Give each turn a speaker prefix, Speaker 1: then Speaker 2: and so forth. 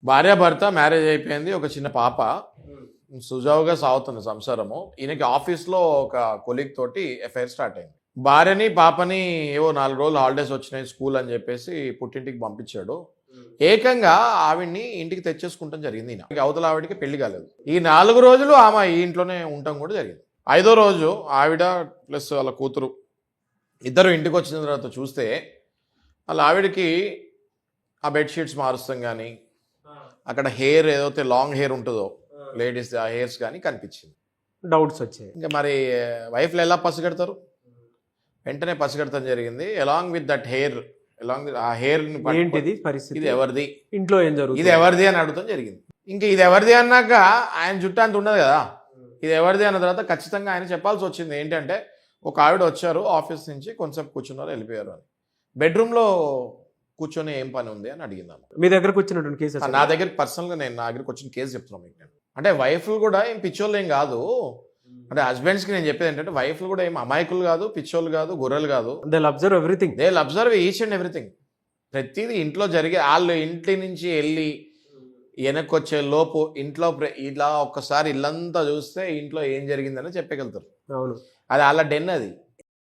Speaker 1: భార్యాభర్త మ్యారేజ్ అయిపోయింది. ఒక చిన్న పాప. సుజావుగా సాగుతుంది సంసారము. ఈయనకి ఆఫీస్‌లో ఒక కొలీగ్ తోటి ఎఫ్ఐఆర్ స్టార్ట్ అయింది. భార్యని, పాపని ఏవో 4 రోజులు హాలిడేస్ వచ్చినాయి స్కూల్ అని చెప్పేసి పుట్టింటికి పంపించాడు. ఏకంగా ఆవిడ్ని ఇంటికి తెచ్చేసుకుంటం జరిగింది ఈయన. అవతల ఆవిడకి పెళ్లి కాలేదు. ఈ 4 రోజులు ఆమె ఈ ఇంట్లోనే ఉండటం కూడా జరిగింది. 5వ రోజు ఆవిడ ప్లస్ వాళ్ళ కూతురు ఇద్దరు ఇంటికి వచ్చిన తర్వాత చూస్తే వాళ్ళ ఆవిడకి ఆ బెడ్‌షీట్స్ మారుస్తాం గానీ, అక్కడ హెయిర్ ఏదైతే లాంగ్ హెయిర్ ఉంటుందో లేడీస్ ఆ హెయిర్స్ కానీ కనిపించింది.
Speaker 2: డౌట్స్ వచ్చాయి.
Speaker 1: ఇంకా మరి వైఫ్‌లు ఎలా పసిగడతారు? వెంటనే పసిగడతం జరిగింది. Along with that hair, along ఆ హెయిర్‌ని
Speaker 2: ఏంటిది పరిస్థితి?
Speaker 1: ఇది ఎవరిది?
Speaker 2: ఇంట్లో ఏం జరుగుతుంది?
Speaker 1: ఇది ఎవరిది అని అడగటం జరిగింది. ఇంకా ఇది ఎవరిది అన్నాక ఆయన జుట్టు అంత ఉండదు కదా. ఇది ఎవరిది అన్న తర్వాత ఖచ్చితంగా ఆయన చెప్పాల్సి వచ్చింది. ఏంటంటే ఒక ఆవిడ వచ్చారు ఆఫీస్ నుంచి, కొంచెంసేపు కూర్చున్నారు, వెళ్ళిపోయారు అని. బెడ్రూమ్లో కూర్చొని ఏం పని ఉంది అని అడిగిందాము.
Speaker 2: మీ దగ్గరకు వచ్చినటువంటి కేసు
Speaker 1: నా దగ్గర పర్సనల్గా నా దగ్గరికి వచ్చిన కేసు చెప్తున్నాను మీకు నేను. అంటే వైఫ్లు కూడా ఏం పిచ్చోళ్ళు ఏం కాదు. అంటే హస్బెండ్స్కి నేను చెప్పేది ఏంటంటే వైఫ్లు కూడా ఏం అమాయకులు కాదు, పిచ్చోళ్ళు కాదు, గొర్రెలు కాదు.
Speaker 2: They observe everything.
Speaker 1: They observe each and everything. ప్రతిదీ ఇంట్లో జరిగే వాళ్ళు ఇంటి నుంచి వెళ్ళి వెనక్కి వచ్చే లోపు ఇంట్లో ఇలా ఒక్కసారి ఇల్లంతా చూస్తే ఇంట్లో ఏం జరిగిందని చెప్పగలుగుతారు.
Speaker 2: అవును,
Speaker 1: అది వాళ్ళ డెన్ అది.